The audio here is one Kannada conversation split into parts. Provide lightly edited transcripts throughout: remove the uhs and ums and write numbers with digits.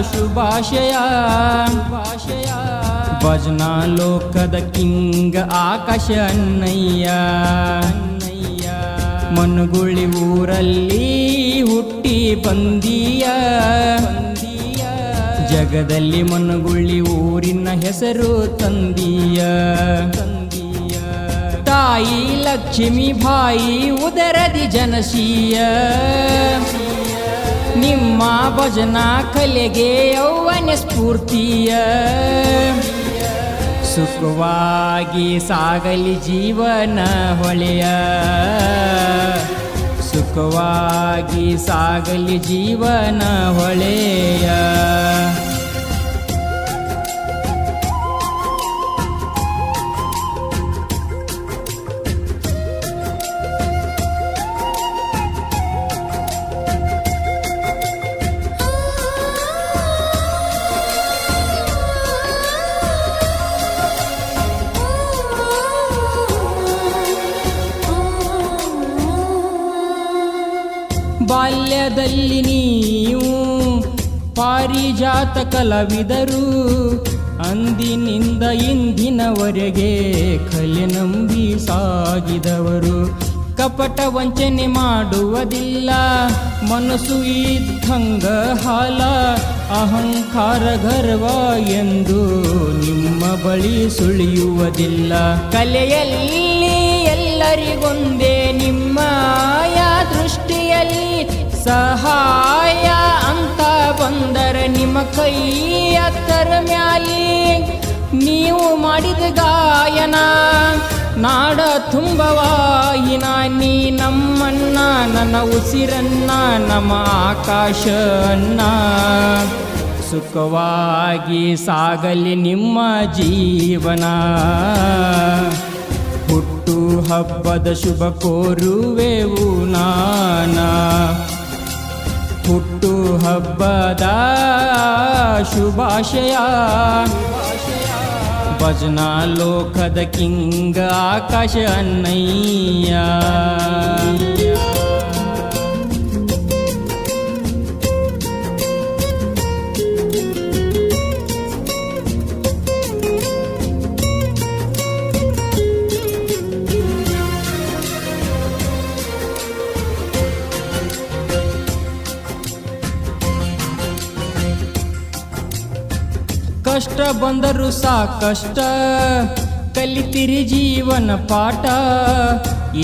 ಶುಭಾಶಯ ಭಜನಾ ಲೋಕದ ಕಿಂಗ ಆಕಾಶ ಅಣ್ಣಯ್ಯ ಮನುಗುಳಿ ಊರಲ್ಲಿ ಹುಟ್ಟಿ ಬಂದೀಯ ಜಗದಲ್ಲಿ ಮನುಗುಳಿ ಊರಿನ ಹೆಸರು ತಂದೀಯ ತಾಯಿ ಲಕ್ಷ್ಮೀ ಬಾಯಿ ಉದರದಿ ಜನಸೀಯ ನಿಮ್ಮ ಭಜನಾ ಕಲೆಗೆ ಯೌವನ ಸ್ಫೂರ್ತಿಯ ಸುಖವಾಗಿ ಸಾಗಲಿ ಜೀವನ ಹೊಳೆಯ ಸುಖವಾಗಿ ಸಾಗಲಿ ಜೀವನ ಹೊಳೆಯ ಬಾಲ್ಯದಲ್ಲಿ ನೀವು ಪಾರಿಜಾತ ಕಲಾವಿದರು ಅಂದಿನಿಂದ ಇಂದಿನವರೆಗೆ ಕಲೆ ನಂಬಿ ಸಾಗಿದವರು ಕಪಟ ವಂಚನೆ ಮಾಡುವುದಿಲ್ಲ ಮನಸ್ಸು ಇದ್ದಂಗ ಹಾಲ ಅಹಂಕಾರ ಗರ್ವ ಎಂದು ನಿಮ್ಮ ಬಳಿ ಸುಳಿಯುವುದಿಲ್ಲ ಕಲೆಯಲ್ಲಿ ಎಲ್ಲರಿಗೊಂದೇ ನಿಮ್ಮ ದೃಷ್ಟಿಯಲ್ಲಿ ಸಹಾಯ ಅಂತ ಬಂದರೆ ನಿಮ್ಮ ಕೈ ಎತ್ತರ ಮ್ಯಾಲಿ ನೀವು ಮಾಡಿದ ಗಾಯನ ನಾಡ ತುಂಬವಾಯಿನ ನೀ ನಮ್ಮನ್ನ ನನ್ನ ಉಸಿರನ್ನ ನಮ್ಮ ಆಕಾಶ ಅನ್ನ ಸುಖವಾಗಿ ಸಾಗಲಿ ನಿಮ್ಮ ಜೀವನ ಹುಟ್ಟು ಹಬ್ಬದ ಶುಭ ಕೋರುವೆವು ನಾನಾ ಹುಟ್ಟು ಹಬ್ಬದ ಶುಭಾಶಯ ಭಜನಾ ಲೋಕದ ಕಿಂಗ ಆಕಾಶ ಅಣ್ಣಯ್ಯ ಕಷ್ಟ ಬಂದರು ಸಾಕಷ್ಟ ಕಲಿತಿರಿ ಜೀವನ ಪಾಠ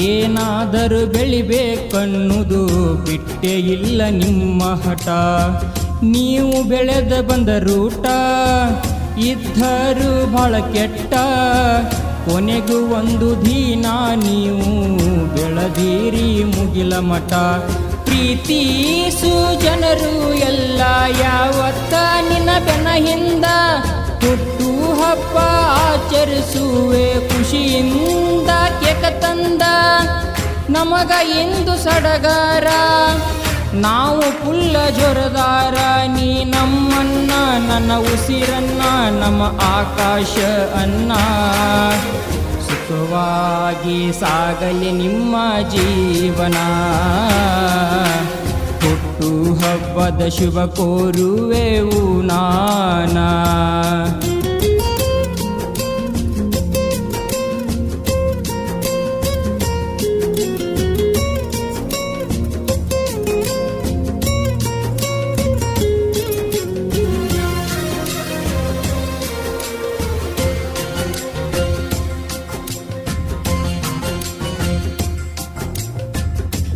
ಏನಾದರೂ ಬೆಳಿಬೇಕನ್ನುವುದು ಬಿಟ್ಟೇ ಇಲ್ಲ ನಿಮ್ಮ ಹಠ ನೀವು ಬೆಳೆದ ಬಂದ ರೂಟ ಇದ್ದರು ಬಹಳ ಕೆಟ್ಟ ಕೊನೆಗೂ ಒಂದು ದಿನ ನೀವು ಬೆಳೆದಿರಿ ಮುಗಿಲ ಮಠ ಪ್ರೀತಿಸು ಜನರು ಎಲ್ಲ ಯಾವತ್ತ ನಿನ್ನ ಬೆನ್ನ ಹಿಂದ ಹುಟ್ಟು ಹಬ್ಬ ಆಚರಿಸುವೆ ಖುಷಿಯಿಂದ ಕೇಕ ತಂದ ನಮಗ ಇಂದು ಸಡಗರ ನಾವು ಪುಲ್ಲ ಜೊರದಾರ ನೀ ನಮ್ಮನ್ನ ನನ್ನ ಉಸಿರನ್ನ ನಮ್ಮ ಆಕಾಶ ಅನ್ನ ಸುಖವಾಗಿ ಸಾಗಲಿ ನಿಮ್ಮ ಜೀವನ ಹುಟ್ಟು ಹಬ್ಬದ ಶುಭ ಕೋರುವೆವು ನಾನಾ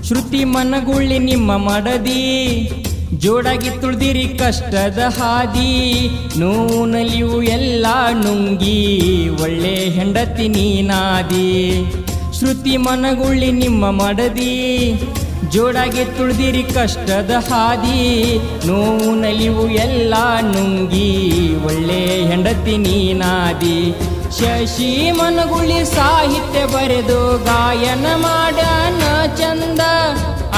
ಶ್ರುತಿ ಮನಗುಳ್ಳಿ ನಿಮ್ಮ ಮಡದಿ ಜೋಡಾಗಿ ತುಳ್ದಿರಿ ಕಷ್ಟದ ಹಾದಿ ನೋವು ನಲಿವು ಎಲ್ಲ ನುಂಗಿ ಒಳ್ಳೆ ಹೆಂಡತಿ ನೀನಾದಿ ಶ್ರುತಿ ಮನಗುಳ್ಳಿ ನಿಮ್ಮ ಮಡದಿ ಜೋಡಾಗಿ ತುಳ್ದಿರಿ ಕಷ್ಟದ ಹಾದಿ ನೋವು ನಲಿವು ಎಲ್ಲ ನುಂಗಿ ಒಳ್ಳೆ ಹೆಂಡತಿ ನೀನಾದಿ ಶಶಿ ಮನಗುಳಿ ಸಾಹಿತ್ಯ ಬರೆದು ಗಾಯನ ಮಾಡನ ಚಂದ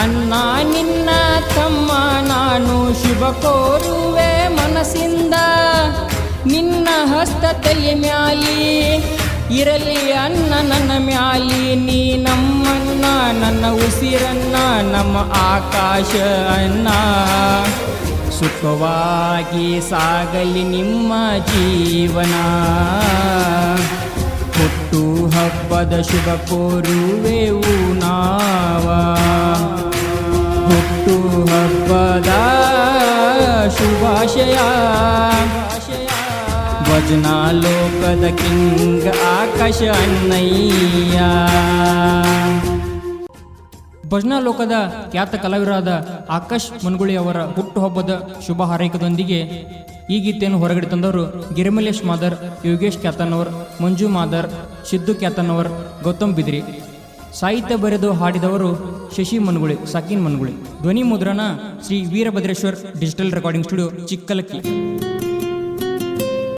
ಅಣ್ಣ ನಿನ್ನ ತಮ್ಮ ನಾನು ಶುಭ ಕೋರುವೆ ಮನಸ್ಸಿಂದ ನಿನ್ನ ಹಸ್ತ ತಲೆ ಮ್ಯಾಲಿ ಇರಲಿ ಅನ್ನ ನನ್ನ ಮ್ಯಾಲಿ ನೀ ನಮ್ಮನ್ನ ನನ್ನ ಉಸಿರನ್ನ ನಮ್ಮ ಆಕಾಶ ಅನ್ನ ಸುಖವಾಗಿ ಸಾಗಲಿ ನಿಮ್ಮ ಜೀವನ. ಹುಟ್ಟು ಹಬ್ಬದ ಶುಭ ಕೋರುವೆವು ನಾವ, ಹುಟ್ಟು ಹಬ್ಬದ ಶುಭಾಶಯ. ಭಜನಾ ಲೋಕದ ಕಿಂಗ್ ಆಕಾಶ ಅಣ್ಣಯ್ಯ. ಭಜನಾ ಲೋಕದ ಖ್ಯಾತ ಕಲಾವಿದರಾದ ಆಕಾಶ್ ಮನ್ಗುಳಿ ಅವರ ಹುಟ್ಟುಹಬ್ಬದ ಶುಭ ಹಾರೈಕೆದೊಂದಿಗೆ ಈ ಗೀತೆಯನ್ನು ಹೊರಗಡೆ ತಂದವರು ಗಿರಿಮಲೇಶ್ ಮಾದರ್, ಯೋಗೇಶ್ ಕ್ಯಾತನ್ನವರ್, ಮಂಜು ಮಾದರ್, ಸಿದ್ದು ಕ್ಯಾತನ್ನವರ್, ಗೌತಮ್ ಬಿದ್ರಿ. ಸಾಹಿತ್ಯ ಬರೆದು ಹಾಡಿದವರು ಶಶಿ ಮನ್ಗುಳಿ, ಸಾಕಿನ್ ಮನ್ಗುಳಿ. ಧ್ವನಿ ಮುದ್ರಣ Shri Veerabhadreshwar digital recording studio, Chikkalakki.